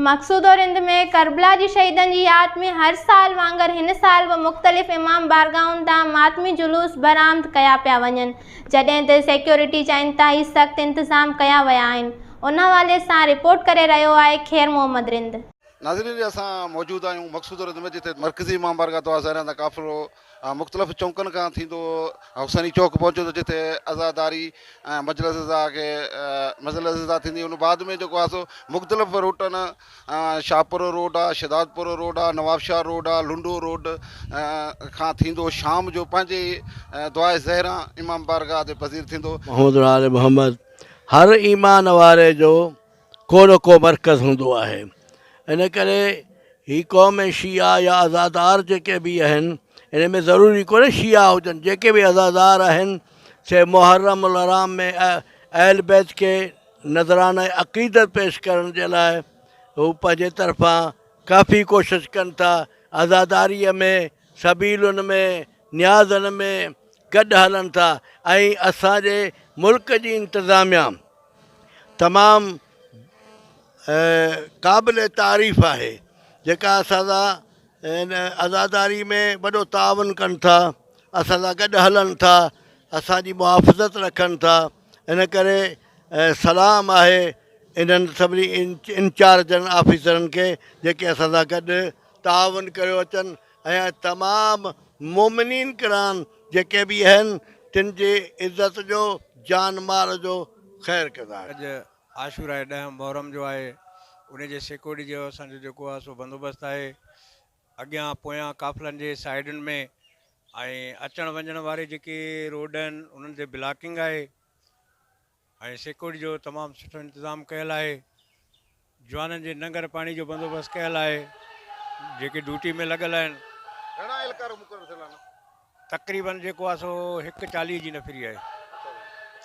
मकसूद और रिंद में करबला जी शहीदन की याद में हर साल वांगर हिन साल वो मुख्तलिफ इमाम बारगाहुनि तां मातमी जुलूस बरामद कया पिया वञनि, जॾहिं त सिक्योरिटी जा इंतहाई सख़्त इंतज़ाम कया विया आहिनि। उन हवाले सां रिपोर्ट करे रहियो आहे खैर मोहम्मद रिंद। नाज़रीन, असां मौजूद आहियूं मकसूद रिंद में, जिते मरकज़ी इमाम बारगाह तो ज़हरा दा काफ़िलो मुख़्तलिफ़ चौकनि खां थींदो हुसैनी चौक पहुचो, तो जिते अज़ादारी मजलिस थींदी। उन बाद में जेको आहे सो मुख़्तलिफ़ रूटनि शाहपुर रोड आहे, शहदादपुर रोड आहे, नवाबशाह रोड आहे, लुंडो रोड खां थींदो शाम जो पंहिंजे दुआ ज़हरा इमाम बारगाह ते पज़ीर थींदो। मोहम्मद हर ईमान वारे जो को न को मरकज़ हूंदो आहे। इन करे ही क़ौम शिया या आज़ादार जेके बि आहिनि, इन में ज़रूरी कोन्हे शिया हुजनि, जेके बि आज़ादार आहिनि से मुहर्रम उल हराम में अहल बैत के नज़राना अक़ीदत पेश करण जे लाइ हू पंहिंजे तरफ़ां काफ़ी कोशिशि कनि था। आज़ादारीअ में, सबीलुनि में, न्याज़नि में गॾु हलनि था। ऐं असांजे मुल्क जी इंतिज़ामिया तमामु क़ाबिल तारीफ़ आहे, जेका असांजा आज़ादारी में वॾो तावन कनि था, असां सां गॾु हलनि था, असांजी मुहाफ़िज़त रखनि था। इन करे सलाम आहे इन्हनि सभिनी इंचार्जनि ऑफिसरनि खे जेके असां सां गॾु तावन कयो अचनि, ऐं तमामु मोमिनीन किराम जेके बि आहिनि तिन जी इज़त जो जान माल जो ख़ैरु कंदा। अॼु आशूरा 10 मुहर्रम जो आहे, उन जे सिक्योरिटी जो असांजो जेको आहे सो बंदोबस्तु आहे। अॻियां पोयां काफ़िलनि जे साइडुनि में ऐं अचण वञण वारे जेके रोड आहिनि उन्हनि ते ब्लॉकिंग आहे, ऐं सिक्योरिटी जो तमामु सुठो इंतज़ाम कयल आहे। जवाननि जे लंगर पाणी जो बंदोबस्तु कयल आहे, जेके ड्यूटी में लॻल आहिनि। तक़रीबन जेको आहे सो 140 जी नफ़री आहे।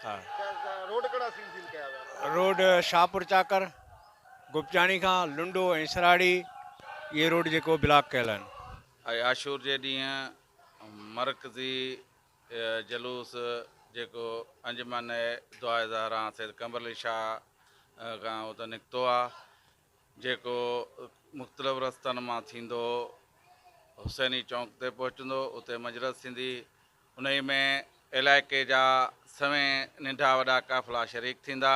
हा, रोड शाहपुर चाकर, गुपचाणी खां लुंडो ऐं सराड़ी, ये रोड जेको ब्लॉक कयल आहिनि। आशूर जे ॾींहुं मरकज़ी जलूस जेको अंजुमन दुआ ज़हरा सैयद कमर अली शाह खां उते निकितो आहे, जेको मुख़्तलिफ़ रस्तनि मां थींदो हुसैनी चौक ते पहुचंदो, उते मजलिस थींदी। उन में इलाइक़े जा सवें नंढा वॾा काफ़िला शरीक थींदा,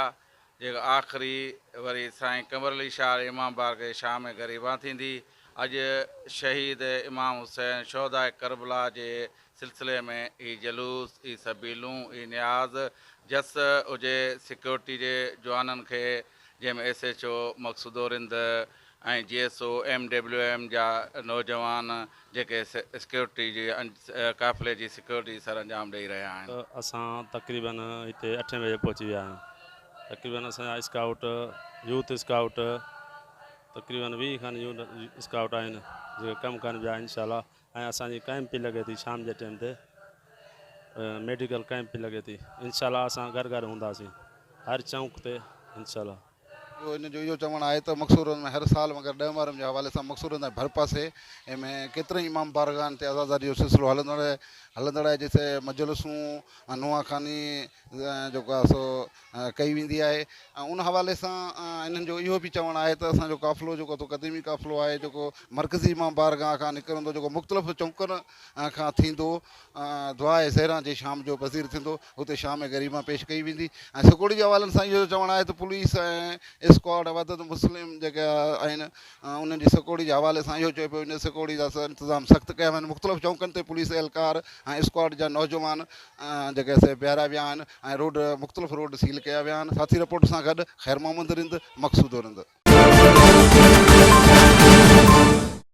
जेको आख़िरी वरी साईं कमर अली शाह इमाम बारगाह शाह में ग़रीबा थींदी। अॼु शहीद इमाम हुसैन शोहदा करबला जे सिलसिले में ई जलूस, ई सबीलूं, ई न्याज़ जस हुजे सिक्योरिटी जे जवाननि खे, जंहिंमें SHO मकसूदो रिंद ऐं GSO MWM जा नौजवान जेके सिक्योरिटी जी काफ़िले जी सिक्योरिटी सरअंजाम ॾेई रहिया आहिनि। असां तक़रीबन हिते 8 बजे पहुची विया आहियूं। तक़रीबन असांजा स्काउट, यूथ स्काउट तक़रीबन 20 खनि स्काउट आहिनि जेके कमु कनि पिया इंशाल्लाह। ऐं असांजी कैंप बि लॻे थी शाम जे टाइम ते, मेडिकल कैंप बि लॻे थी। इंशाल्लाह असां घर घर हूंदासीं हर चौक ते इंशाल्लाह। इन जो इहो चवणु आहे त मकसूरनि में हर साल मगर 10 मुहर्रम जे हवाले सां मकसूरनि जे भर पासे में केतिरनि इमाम बारगाहनि ते आज़ादारी जो सिलसिलो हलंदड़ आहे, जिते मजलिसूं नुआखानी जेको आहे सो कई वेंदी आहे। ऐं उन हवाले सां इन्हनि जो इहो बि चवणु आहे त असांजो काफ़िलो जेको तो क़दीमी काफ़िलो आहे, जेको मरकज़ी इमाम बारगाह खां निकिरंदो, जेको मुख़्तलिफ़ चौकनि खां थींदो दुआ ज़हरा जे शाम जो पज़ीर थींदो, हुते शाम ग़रीबा पेश कई वेंदी। ऐं सिक्योरिटी जे हवालनि सां इहो चवणु आहे त पुलिस ऐं स्क्वाड वदद मुस्लिम जेके आहिनि उन्हनि जी सिक्योरिटी जे हवाले सां इहो चए पियो इन सिक्योरिटी जा इंतज़ाम सख़्तु कया विया आहिनि। मुख़्तलिफ़ चौकनि ते पुलिस एहलकार ऐं स्क्वाड जा नौजवान जेके से बीहारिया विया आहिनि ऐं मुख़्तलिफ़ रोड सील कया विया आहिनि। साथी रिपोर्ट सां गॾु खैर मोहम्मद रिंद, मकसूदो रिंद।